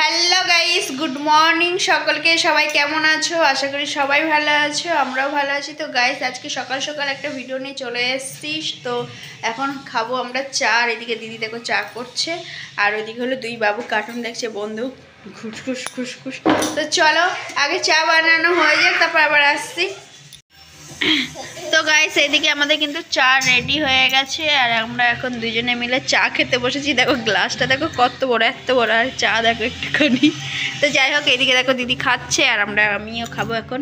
Hello guys, good morning সকলকে। সবাই কেমন আছো? আশা করি সবাই ভালো আছো, আমরাও ভালো আছি। তো গাইস, আজকে সকাল সকাল একটা ভিডিও নিয়ে চলে এসেছিস। তো এখন খাবো আমরা চা। আর এদিকে দিদি দেখো চা করছে, আর ওইদিকে হলো দুই বাবু কার্টুন দেখছে, বন্ধু ঘুসঘুস ঘুসঘুস। তো চলো আগে চা বানানো হয়ে যাক, তারপর আবার আসছি। তো গাইস, এদিকে আমাদের কিন্তু চা রেডি হয়ে গেছে, আর আমরা এখন দুজনে মিলে চা খেতে বসেছি। দেখো গ্লাসটা দেখো কত বড়, এত বড়, আর চা দেখো একটুখানি। তো যাই হোক, এদিকে দেখো দিদি খাচ্ছে, আর আমিও খাবো এখন।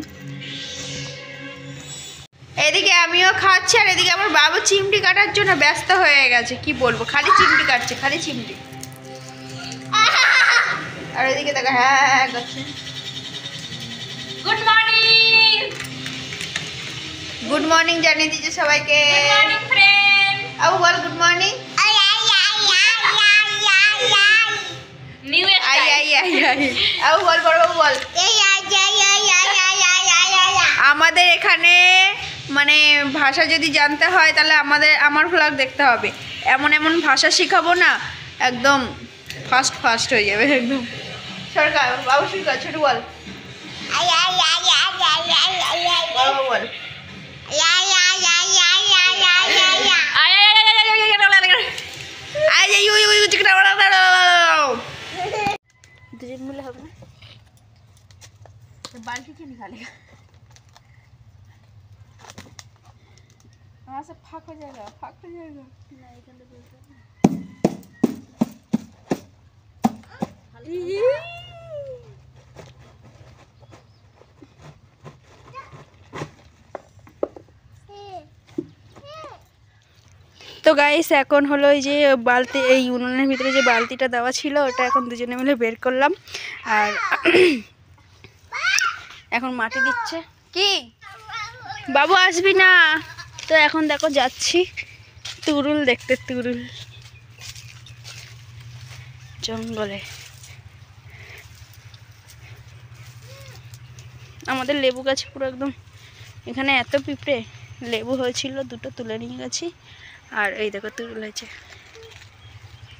এদিকে আমিও খাচ্ছি, আর এদিকে আমার বাবু চিমটি কাটার জন্য ব্যস্ত হয়ে গেছে। কি বলবো, খালি চিমটি কাটছে, খালি চিমটি। আর এদিকে দেখো হ্যাঁ করছে। গুড মর্নিং, গুড মর্নিং জানিয়ে দিচ্ছি সবাইকে। Good morning friend. আবু বল গুড মর্নিং। নিউ আই আই আই আই আবু বল, বড় বাবু বল। আমাদের এখানে মানে ভাষা যদি জানতে হয় তাহলে আমার ভ্লগ দেখতে হবে। এমন এমন ভাষা শিখাবো না, একদম ফাস্ট হয়ে যাবে একদম। সরকার বাবু শুরু কর, ছোট বল, বড় বাবু বল। দুজন মিলে হবে না, বালতি কে নিকালে আমার সব ফাঁক হয়ে যায়গা, ফাঁক হয়ে যায়গা না, এখান থেকে তো গাইস, এখন হলো এই যে বালতি, এই উনুনের ভিতরে যে বালতিটা দেওয়া ছিল ওটা এখন দুজনে মিলে বের করলাম। আর এখন মাটি দিচ্ছে। কি বাবু আসবি না? তো এখন দেখো যাচ্ছি তুরুল দেখতে, তুরুল জঙ্গলে। আমাদের লেবু গাছে পুরো একদম, এখানে এত পিঁপড়ে, লেবু হয়েছিল দুটো তুলে নিয়ে গেছি। আর এই দেখো তুরুল হয়েছে,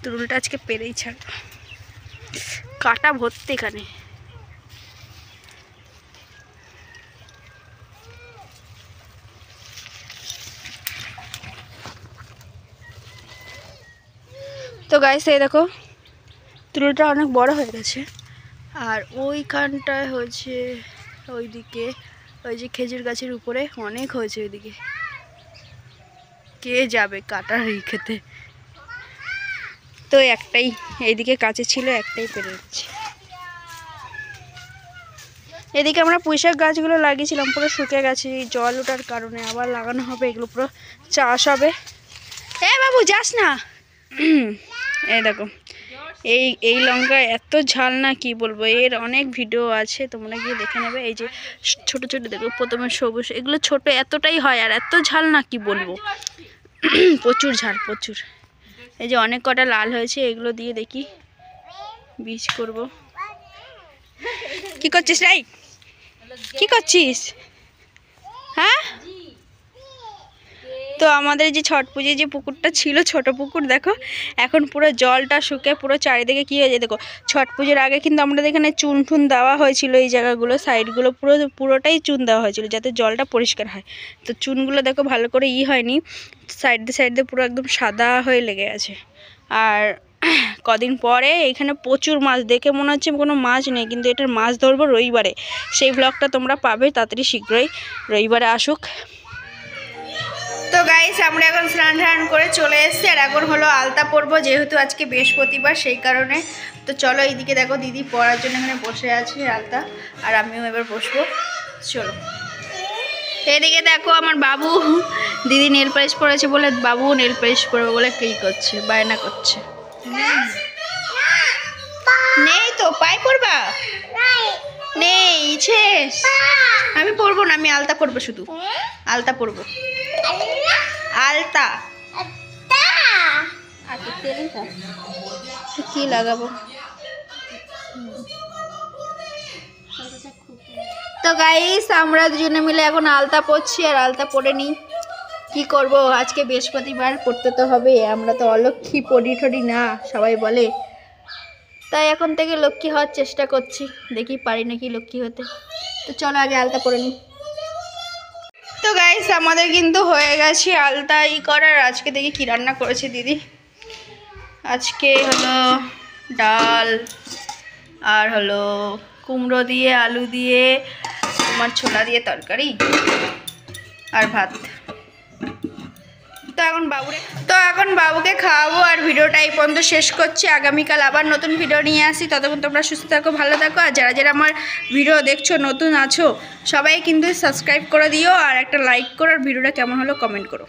তুরুলটা আজকে পেরেই ছাড়বো, কাটা ভর্তি এখানে। তো গাইস, এই দেখো তুরুলটা অনেক বড় হয়ে গেছে। আর ওইখানটায় হয়েছে, ওইদিকে ওই যে খেজুর গাছের উপরে অনেক হয়েছে, ওইদিকে কে যাবে কাটার এই খেতে। তো একটাই এইদিকে কাছে ছিল, একটাই পেরে যাচ্ছে। এদিকে আমরা পুঁইশাক গাছগুলো লাগিয়েছিলাম, পুরো শুকে গেছে জল ওঠার কারণে। আবার লাগানো হবে, এগুলো পুরো চাষ হবে। এ বাবু যাস না। এই দেখো এই লঙ্কা এত ঝাল না, কি বলবো, এর অনেক ভিডিও আছে, তোমরা গিয়ে দেখে নেবে। এই যে ছোট ছোট দেখো, প্রথমে সবুজ, এগুলো ছোট এতটাই হয়, আর এত ঝাল না, কি বলবো, প্রচুর ঝাল প্রচুর। এই যে অনেক কটা লাল হয়েছে, এগুলো দিয়ে দেখি বীজ করব। কি করছিস রাই, কি করছিস? হ্যাঁ, তো আমাদের যে ছট পুজোর যে পুকুরটা ছিল, ছোট পুকুর, দেখো এখন পুরো জলটা শুকে পুরো চারিদিকে কি হয়ে যায়। দেখো ছট পুজোর আগে কিন্তু আমাদের এখানে চুন টুন দেওয়া হয়েছিল, এই জায়গাগুলো সাইডগুলো পুরোটাই চুন দেওয়া হয়েছিল যাতে জলটা পরিষ্কার হয়। তো চুনগুলো দেখো ভালো করে হয়নি, সাইড দিয়ে পুরো একদম সাদা হয়ে লেগে আছে। আর কদিন পরে এখানে প্রচুর মাছ, দেখে মনে হচ্ছে কোনো মাছ নেই, কিন্তু এটার মাছ ধরবো রবিবারে। সেই ব্লগটা তোমরা পাবে তাড়াতাড়ি, শীঘ্রই রবিবারে আসুক। তো গাইস, আমরা এখন স্নান টান করে চলে এসেছি, আর এখন হলো আলতা পরবো, যেহেতু আজকে বৃহস্পতিবার সেই কারণে। তো চলো, এইদিকে দেখো দিদি পরার জন্য এখানে বসে আছে আলতা, আর আমিও এবার বসবো। চলো, এদিকে দেখো আমার বাবু, দিদি নেল পালিশ পরেছে বলে বাবু নেল পালিশ পরবে বলে কি করছে, বায়না করছে। নেই তো, পায়ে পরবা নেই, শেষ। আমি পরবো না, আমি আলতা পরবো, শুধু আলতা পরবো, আলতা। কি লাগাবো? তো গাইস, আমরা দুজনে মিলে এখন আলতা পরছি, আর আলতা পরে নিই। কি করব, আজকে বৃহস্পতিবার, পড়তে তো হবে। আমরা তো অলক্ষী পড়ি ঠড়ি না, সবাই বলে। তাই এখন থেকে লক্ষ্মী হওয়ার চেষ্টা করছি, দেখি পারি নাকি লক্ষ্মী হতে। তো চলো আগে আলতা পরে নিই। তো গাইস আমাদের কিন্তু হয়ে গেছে আলতা করার। আজকে দেখি কি রান্না করেছে দিদি। আজকে হলো ডাল আর হলো কুমড়ো দিয়ে আলু দিয়ে তোমার ছোলা দিয়ে তরকারি আর ভাত। তো এখন বাবুকে খাওয়াবো আর ভিডিওটা এই পর্যন্ত শেষ করছি। আগামীকাল আবার নতুন ভিডিও নিয়ে আসি। ততক্ষণ তোমরা সুস্থ থাকো, ভালো থাকো। আর যারা যারা আমার ভিডিও দেখছো নতুন আছো সবাই কিন্তু সাবস্ক্রাইব করে দিও আর একটা লাইক করো আর ভিডিওটা কেমন হলো কমেন্ট করো।